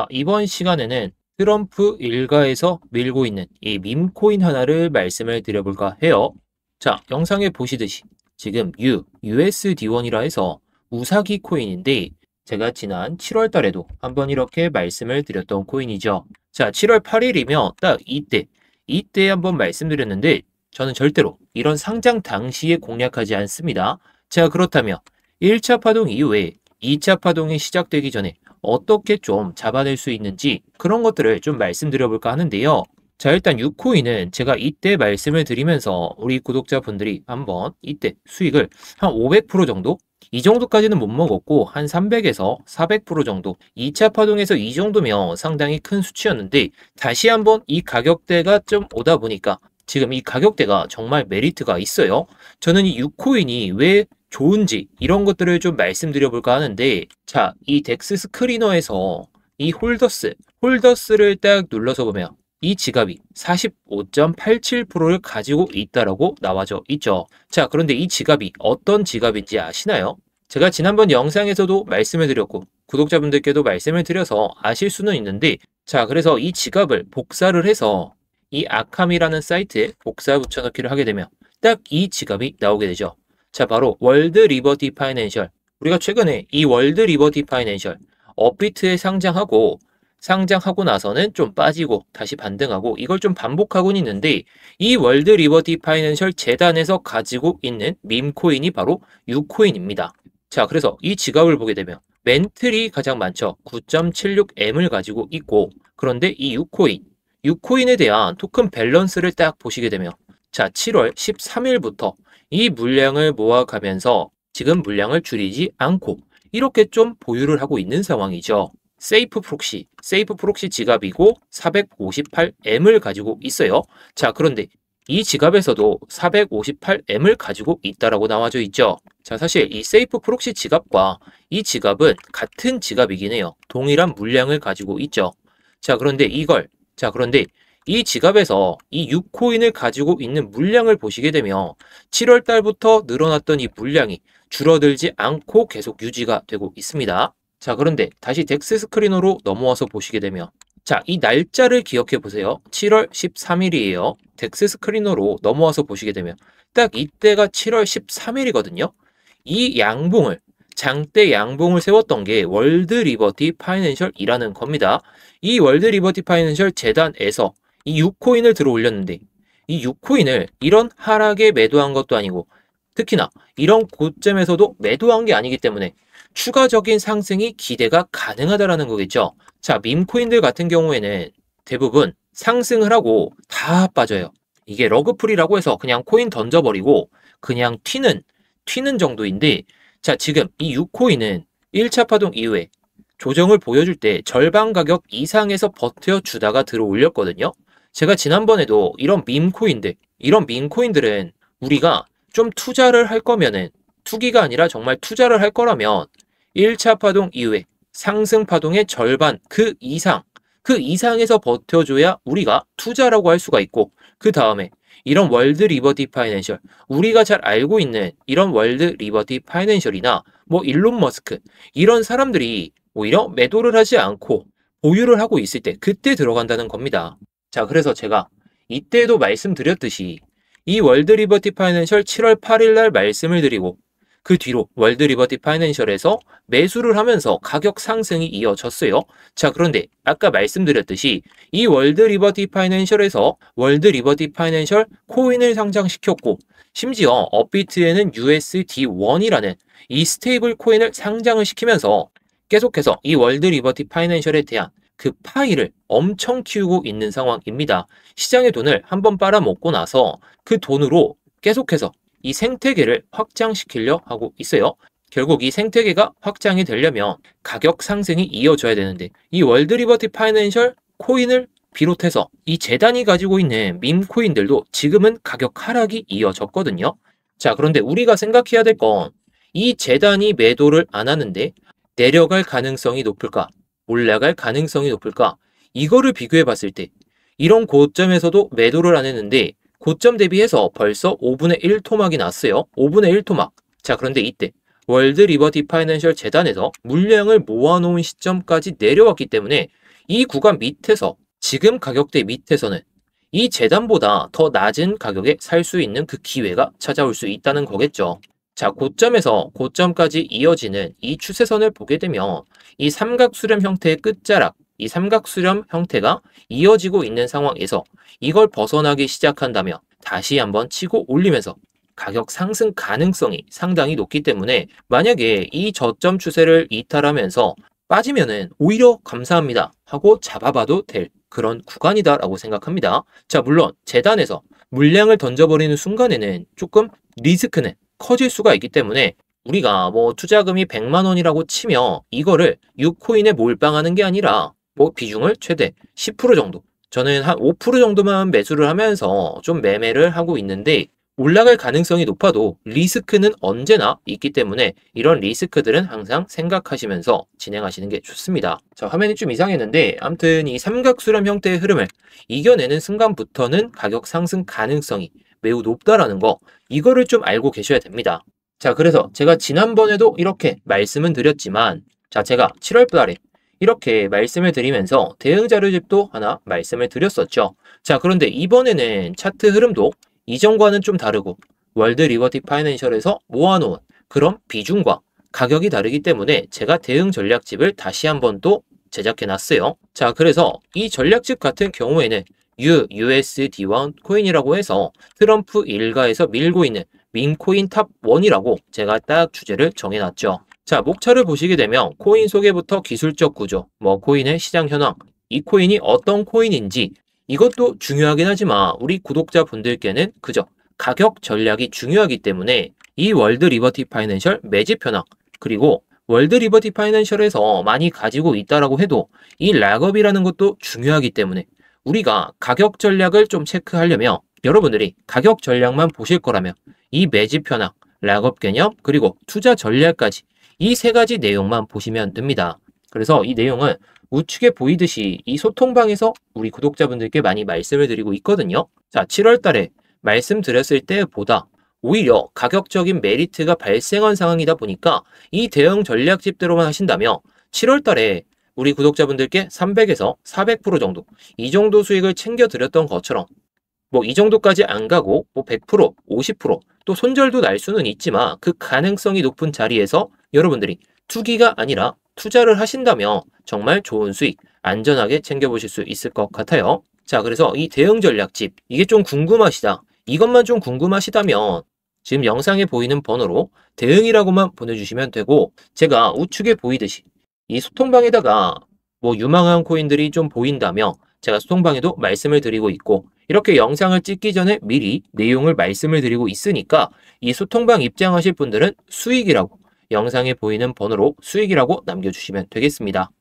이번 시간에는 트럼프 일가에서 밀고 있는 이 밈코인 하나를 말씀을 드려볼까 해요. 자, 영상에 보시듯이 지금 USD1이라 해서 우사기 코인인데 제가 지난 7월 달에도 한번 이렇게 말씀을 드렸던 코인이죠. 자, 7월 8일이면 딱 이때 한번 말씀드렸는데 저는 절대로 이런 상장 당시에 공략하지 않습니다. 자, 그렇다면 1차 파동 이후에 2차 파동이 시작되기 전에 어떻게 좀 잡아낼 수 있는지 그런 것들을 좀 말씀드려 볼까 하는데요. 자, 일단 유코인은 제가 이때 말씀을 드리면서 우리 구독자분들이 한번 이때 수익을 한 500% 정도? 이 정도까지는 못 먹었고 한 300에서 400% 정도 2차 파동에서 이 정도면 상당히 큰 수치였는데 다시 한번 이 가격대가 좀 오다 보니까 지금 이 가격대가 정말 메리트가 있어요. 저는 이 유코인이 왜 좋은지 이런 것들을 좀 말씀드려 볼까 하는데 자, 이 덱스 스크리너에서 이 홀더스를 딱 눌러서 보면 이 지갑이 45.87%를 가지고 있다라고 나와져 있죠. 자, 그런데 이 지갑이 어떤 지갑인지 아시나요? 제가 지난번 영상에서도 말씀을 드렸고 구독자분들께도 말씀을 드려서 아실 수는 있는데 자, 그래서 이 지갑을 복사를 해서 이 아캄이라는 사이트에 복사 붙여넣기를 하게 되면 딱 이 지갑이 나오게 되죠. 자, 바로 월드 리버티 파이낸셜. 우리가 최근에 이 월드 리버티 파이낸셜 업비트에 상장하고 나서는 좀 빠지고 다시 반등하고 이걸 좀 반복하고는 있는데 이 월드 리버티 파이낸셜 재단에서 가지고 있는 밈코인이 바로 유코인입니다. 자, 그래서 이 지갑을 보게 되면 멘틀이 가장 많죠. 9.76M을 가지고 있고 그런데 이 유코인에 대한 토큰 밸런스를 딱 보시게 되면 자, 7월 13일부터 이 물량을 모아가면서 지금 물량을 줄이지 않고 이렇게 좀 보유를 하고 있는 상황이죠. 세이프 프록시 지갑이고 458M을 가지고 있어요. 자, 그런데 이 지갑에서도 458M을 가지고 있다라고 나와져 있죠. 자, 사실 이 세이프 프록시 지갑과 이 지갑은 같은 지갑이긴 해요. 동일한 물량을 가지고 있죠. 자, 그런데 이 지갑에서 이 유코인을 가지고 있는 물량을 보시게 되면 7월 달부터 늘어났던 이 물량이 줄어들지 않고 계속 유지가 되고 있습니다. 자, 그런데 다시 덱스 스크리너로 넘어와서 보시게 되면 자, 이 날짜를 기억해 보세요. 7월 13일이에요. 덱스 스크리너로 넘어와서 보시게 되면 딱 이때가 7월 13일이거든요. 이 장대 양봉을 세웠던 게 월드 리버티 파이낸셜이라는 겁니다. 이 월드 리버티 파이낸셜 재단에서 이 유코인을 들어 올렸는데 이 유코인을 이런 하락에 매도한 것도 아니고 특히나 이런 고점에서도 매도한 게 아니기 때문에 추가적인 상승이 기대가 가능하다라는 거겠죠. 자, 밈코인들 같은 경우에는 대부분 상승을 하고 다 빠져요. 이게 러그풀이라고 해서 그냥 코인 던져버리고 그냥 튀는 정도인데 자, 지금 이 유코인은 1차 파동 이후에 조정을 보여줄 때 절반 가격 이상에서 버텨주다가 들어 올렸거든요. 제가 지난번에도 이런 밈코인들은 우리가 좀 투자를 할 거면은 투기가 아니라 정말 투자를 할 거라면 1차 파동 이후에 상승 파동의 절반 그 이상에서 버텨줘야 우리가 투자라고 할 수가 있고 그 다음에 이런 월드 리버티 파이낸셜 우리가 잘 알고 있는 이런 월드 리버티 파이낸셜이나 뭐 일론 머스크 이런 사람들이 오히려 매도를 하지 않고 보유를 하고 있을 때 그때 들어간다는 겁니다. 자, 그래서 제가 이때도 말씀드렸듯이 이 월드 리버티 파이낸셜 7월 8일 날 말씀을 드리고 그 뒤로 월드 리버티 파이낸셜에서 매수를 하면서 가격 상승이 이어졌어요. 자, 그런데 아까 말씀드렸듯이 이 월드 리버티 파이낸셜에서 월드 리버티 파이낸셜 코인을 상장시켰고 심지어 업비트에는 USD1이라는 이 스테이블 코인을 상장을 시키면서 계속해서 이 월드 리버티 파이낸셜에 대한 그 파이를 엄청 키우고 있는 상황입니다. 시장의 돈을 한번 빨아먹고 나서 그 돈으로 계속해서 이 생태계를 확장시키려 하고 있어요. 결국 이 생태계가 확장이 되려면 가격 상승이 이어져야 되는데 이 월드 리버티 파이낸셜 코인을 비롯해서 이 재단이 가지고 있는 밈코인들도 지금은 가격 하락이 이어졌거든요. 자, 그런데 우리가 생각해야 될 건 이 재단이 매도를 안 하는데 내려갈 가능성이 높을까? 올라갈 가능성이 높을까? 이거를 비교해 봤을 때 이런 고점에서도 매도를 안 했는데 고점 대비해서 벌써 5분의 1 토막이 났어요. 5분의 1 토막. 자, 그런데 이때 월드 리버티 파이낸셜 재단에서 물량을 모아놓은 시점까지 내려왔기 때문에 이 구간 밑에서 지금 가격대 밑에서는 이 재단보다 더 낮은 가격에 살 수 있는 그 기회가 찾아올 수 있다는 거겠죠. 자, 고점에서 고점까지 이어지는 이 추세선을 보게 되면 이 삼각수렴 형태의 끝자락, 이 삼각수렴 형태가 이어지고 있는 상황에서 이걸 벗어나기 시작한다면 다시 한번 치고 올리면서 가격 상승 가능성이 상당히 높기 때문에 만약에 이 저점 추세를 이탈하면서 빠지면은 오히려 감사합니다 하고 잡아봐도 될 그런 구간이다라고 생각합니다. 자, 물론 재단에서 물량을 던져버리는 순간에는 조금 리스크는 커질 수가 있기 때문에 우리가 뭐 투자금이 100만 원이라고 치며 이거를 6코인에 몰빵하는 게 아니라 뭐 비중을 최대 10% 정도, 저는 한 5% 정도만 매수를 하면서 좀 매매를 하고 있는데 올라갈 가능성이 높아도 리스크는 언제나 있기 때문에 이런 리스크들은 항상 생각하시면서 진행하시는 게 좋습니다. 자, 화면이 좀 이상했는데 아무튼 이 삼각수렴 형태의 흐름을 이겨내는 순간부터는 가격 상승 가능성이 매우 높다라는 거, 이거를 좀 알고 계셔야 됩니다. 자, 그래서 제가 지난번에도 이렇게 말씀은 드렸지만, 자, 제가 7월 달에 이렇게 말씀을 드리면서 대응 자료집도 하나 말씀을 드렸었죠. 자, 그런데 이번에는 차트 흐름도 이전과는 좀 다르고 월드 리버티 파이낸셜에서 모아놓은 그런 비중과 가격이 다르기 때문에 제가 대응 전략집을 다시 한번 또 제작해 놨어요. 자, 그래서 이 전략집 같은 경우에는 USD1 코인이라고 해서 트럼프 일가에서 밀고 있는 밈코인 탑 1이라고 제가 딱 주제를 정해놨죠. 자, 목차를 보시게 되면 코인 소개부터 기술적 구조, 뭐 코인의 시장 현황, 이 코인이 어떤 코인인지 이것도 중요하긴 하지만 우리 구독자분들께는 그저 가격 전략이 중요하기 때문에 이 월드 리버티 파이낸셜 매집 현황, 그리고 월드 리버티 파이낸셜에서 많이 가지고 있다라고 해도 이 락업이라는 것도 중요하기 때문에 우리가 가격 전략을 좀 체크하려면 여러분들이 가격 전략만 보실 거라면 이 매집 현황, 락업 개념, 그리고 투자 전략까지 이 세 가지 내용만 보시면 됩니다. 그래서 이 내용은 우측에 보이듯이 이 소통방에서 우리 구독자분들께 많이 말씀을 드리고 있거든요. 자, 7월 달에 말씀드렸을 때보다 오히려 가격적인 메리트가 발생한 상황이다 보니까 이 대응 전략집대로만 하신다면 7월 달에 우리 구독자분들께 300에서 400% 정도, 이 정도 수익을 챙겨드렸던 것처럼 뭐 이 정도까지 안 가고 뭐 100%, 50%또 손절도 날 수는 있지만 그 가능성이 높은 자리에서 여러분들이 투기가 아니라 투자를 하신다면 정말 좋은 수익 안전하게 챙겨보실 수 있을 것 같아요. 자, 그래서 이 대응 전략집 이게 좀 궁금하시다, 이것만 좀 궁금하시다면 지금 영상에 보이는 번호로 대응이라고만 보내주시면 되고, 제가 우측에 보이듯이 이 소통방에다가 뭐 유망한 코인들이 좀 보인다면 제가 소통방에도 말씀을 드리고 있고 이렇게 영상을 찍기 전에 미리 내용을 말씀을 드리고 있으니까 이 소통방 입장하실 분들은 수익이라고 영상에 보이는 번호로 수익이라고 남겨주시면 되겠습니다.